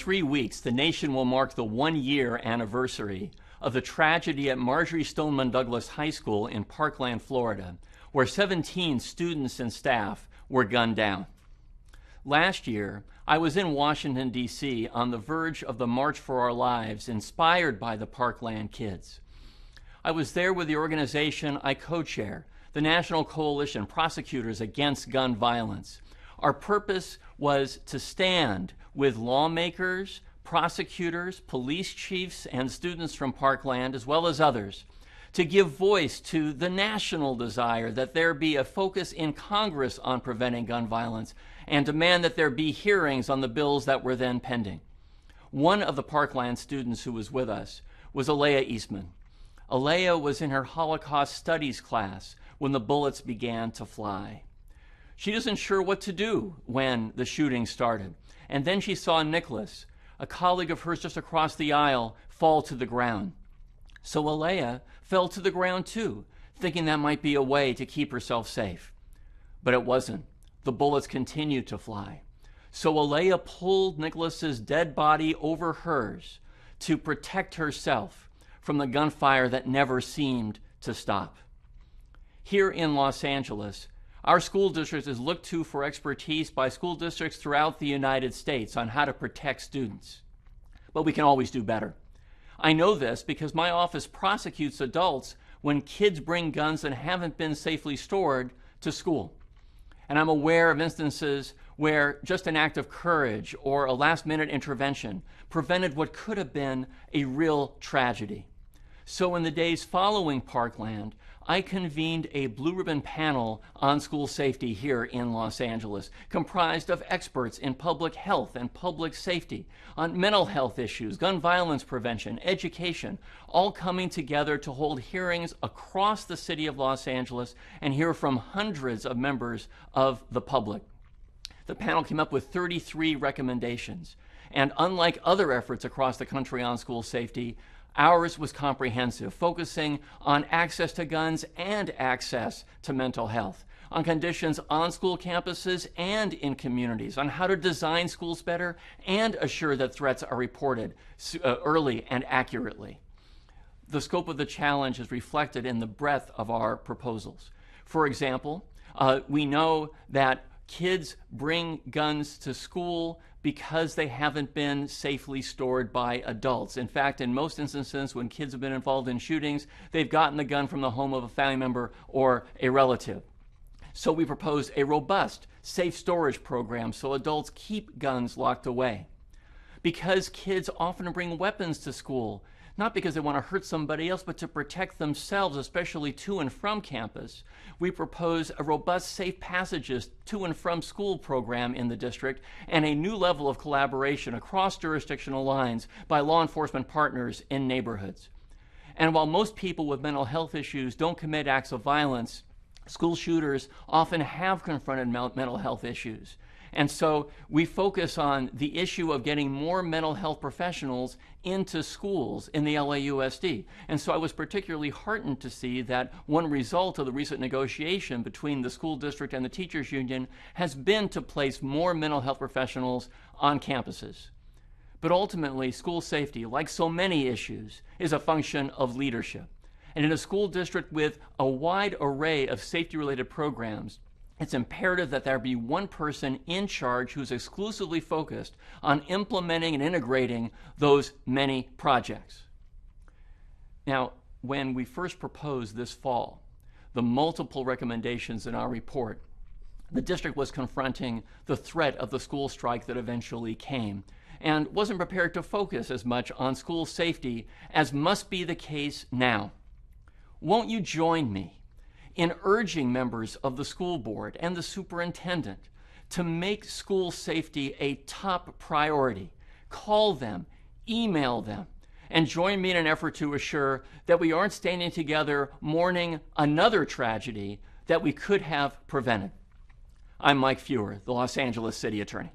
3 weeks, the nation will mark the 1-year anniversary of the tragedy at Marjory Stoneman Douglas High School in Parkland, Florida, where 17 students and staff were gunned down. Last year, I was in Washington, D.C. on the verge of the March for Our Lives, inspired by the Parkland kids. I was there with the organization I co-chair, the National Coalition Prosecutors Against Gun Violence. Our purpose was to stand with lawmakers, prosecutors, police chiefs, and students from Parkland, as well as others, to give voice to the national desire that there be a focus in Congress on preventing gun violence and demand that there be hearings on the bills that were then pending. One of the Parkland students who was with us was Alea Eastman. Alea was in her Holocaust Studies class when the bullets began to fly. She wasn't sure what to do when the shooting started. And then she saw Nicholas, a colleague of hers just across the aisle, fall to the ground. So Alea fell to the ground too, thinking that might be a way to keep herself safe. But it wasn't. The bullets continued to fly. So Alea pulled Nicholas's dead body over hers to protect herself from the gunfire that never seemed to stop. Here in Los Angeles, our school district is looked to for expertise by school districts throughout the United States on how to protect students. But we can always do better. I know this because my office prosecutes adults when kids bring guns that haven't been safely stored to school. And I'm aware of instances where just an act of courage or a last-minute intervention prevented what could have been a real tragedy. So in the days following Parkland, I convened a blue ribbon panel on school safety here in Los Angeles, comprised of experts in public health and public safety, on mental health issues, gun violence prevention, education, all coming together to hold hearings across the city of Los Angeles and hear from hundreds of members of the public. The panel came up with 33 recommendations, and unlike other efforts across the country on school safety, ours was comprehensive, focusing on access to guns and access to mental health, on conditions on school campuses and in communities, on how to design schools better and assure that threats are reported early and accurately. The scope of the challenge is reflected in the breadth of our proposals. For example, we know that kids bring guns to school because they haven't been safely stored by adults. In fact, in most instances, when kids have been involved in shootings, they've gotten the gun from the home of a family member or a relative. So we proposed a robust, safe storage program so adults keep guns locked away. Because kids often bring weapons to school, not because they want to hurt somebody else, but to protect themselves, especially to and from campus, we propose a robust safe passages to and from school program in the district and a new level of collaboration across jurisdictional lines by law enforcement partners in neighborhoods. And while most people with mental health issues don't commit acts of violence, school shooters often have confronted mental health issues. And so we focus on the issue of getting more mental health professionals into schools in the LAUSD. And so I was particularly heartened to see that one result of the recent negotiation between the school district and the teachers union has been to place more mental health professionals on campuses. But ultimately, school safety, like so many issues, is a function of leadership. And in a school district with a wide array of safety-related programs, it's imperative that there be one person in charge who's exclusively focused on implementing and integrating those many projects. Now, when we first proposed this fall, the multiple recommendations in our report, the district was confronting the threat of the school strike that eventually came and wasn't prepared to focus as much on school safety as must be the case now. Won't you join me in urging members of the school board and the superintendent to make school safety a top priority? Call them, email them, and join me in an effort to assure that we aren't standing together mourning another tragedy that we could have prevented. I'm Mike Feuer, the Los Angeles City Attorney.